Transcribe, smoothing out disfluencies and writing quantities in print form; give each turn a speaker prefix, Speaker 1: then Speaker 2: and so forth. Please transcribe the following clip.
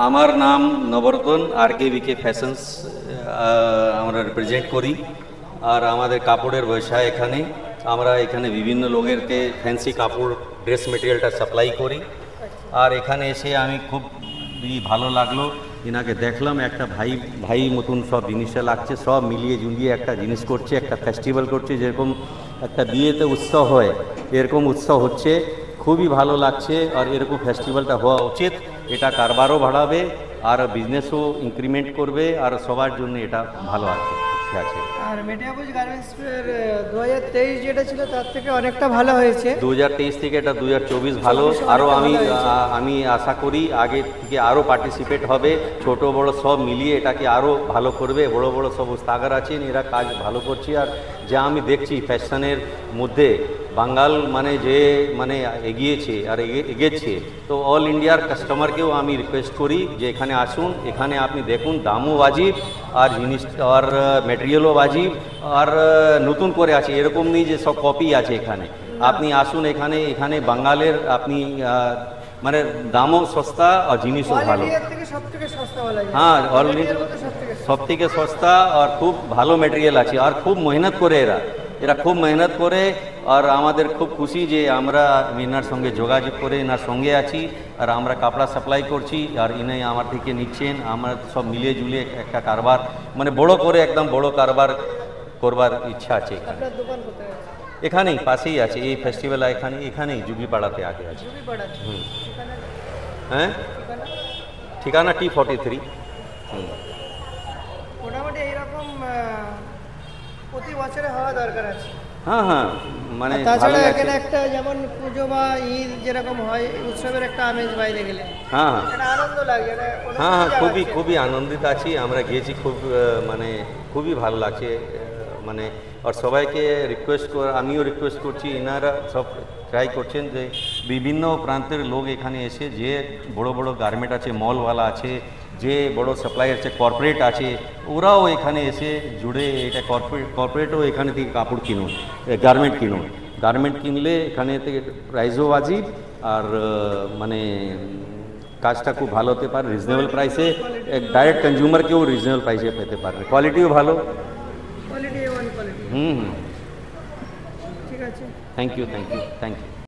Speaker 1: আমার নাম নবরতন, RKVK fashions আমরা রিপ্রেজেন্ট করি। আর আমাদের কাপড়ের ব্যবসায় এখানে আমরা এখানে বিভিন্ন লোকেরকে ফ্যান্সি কাপড় ড্রেস মেটেরিয়ালটা সাপ্লাই করি। আর এখানে এসে আমি খুব ভালো লাগলো, এনাকে দেখলাম একটা ভাই মতন সব জিনিসটা লাগছে, সব মিলিয়ে জুলিয়ে একটা জিনিস করছে, একটা ফেস্টিভ্যাল করছে, যেরকম একটা বিয়েতে উৎসব হয় এরকম উৎসব হচ্ছে, খুবই ভালো লাগছে। আর এরকম ফেস্টিভ্যালটা হওয়া উচিত, এটা কারবারও বাড়াবে আর বিজনেসও ইনক্রিমেন্ট করবে, আর সবার জন্য এটা ভালো আছে, ঠিক আছে।
Speaker 2: আর মেটিয়াবুজ গার্মেন্টসের 2023 যেটা ছিল তার থেকে অনেকটা ভালো হয়েছে।
Speaker 1: 2023 থেকে এটা 2024 ভালো। আরও আমি আশা করি আগে থেকে আরও পার্টিসিপেট হবে, ছোট বড় সব মিলিয়ে এটাকে আরও ভালো করবে। বড় বড় সব উস্তাগার আছেন, এরা কাজ ভালো করছে। আর যা আমি দেখছি ফ্যাশনের মধ্যে বাঙ্গাল যে এগিয়েছে আর এগেছে, তো অল ইন্ডিয়ার কাস্টমারকেও আমি রিকোয়েস্ট করি যে এখানে আসুন, এখানে আপনি দেখুন দামও বাজিব আর জিনিস আর ম্যাটেরিয়ালও বাজিব, আর নতুন করে আছে, এরকম নেই যে সব কপি আছে এখানে। আপনি আসুন এখানে বাঙ্গালের আপনি দামও সস্তা আর জিনিসও ভালো। হ্যাঁ, অল ইন্ডিয়া সব থেকে সস্তা আর খুব ভালো ম্যাটেরিয়াল আছে, আর খুব মেহনত করে এরা খুব মেহনত করে। আর আমাদের খুব খুশি যে আমরা এনার সঙ্গে যোগাযোগ করে এনার সঙ্গে আছি, আর আমরা কাপড়া সাপ্লাই করছি, আর ইনি আমার থেকে নিচ্ছেন। আমরা সব মিলিয়ে জুলিয়ে একটা কারবার বড় করে একদম বড় কারবার করবার ইচ্ছা আছে। এখানেই পাশেই আছে, এই ফেস্টিভ্যাল এখানেই জুগিপাড়াতে আগে আছে। হ্যাঁ, ঠিকানা T43।
Speaker 2: মোটামুটি এইরকম প্রতি বছরে হওয়া দরকার আছে।
Speaker 1: হ্যাঁ,
Speaker 2: তাছাড়া এখানে একটা যেমন পুজো বা ঈদ যেরকম হয়, উৎসবের একটা আমেজ বাইরে গেলে
Speaker 1: হ্যাঁ
Speaker 2: আনন্দ লাগে।
Speaker 1: হ্যাঁ, খুবই আনন্দিত আছি। আমরা গিয়েছি, খুবই ভালো লাগছে। আর সবাইকে আমিও রিকোয়েস্ট করছি, এনারা সব ট্রাই করছেন যে বিভিন্ন প্রান্তের লোক এখানে এসে, যে বড় বড় গার্মেন্ট আছে, মলওয়ালা আছে, যে বড় সাপ্লায়ার আছে, কর্পোরেট আছে, ওরাও এখানে এসে জুড়ে এটা কর্পোরেটও এখানে থেকে কাপড় কিনুন, গার্মেন্ট কিনলে এখানে থেকে প্রাইসও বাজিব, আর কাজটা খুব ভালো হতে পারে, রিজনেবল প্রাইসে ডাইরেক্ট কনজিউমারকেও রিজনেবল প্রাইসে পেতে পারবে, কোয়ালিটিও ভালো।
Speaker 2: ঠিক আছে,
Speaker 1: থ্যাংক ইউ।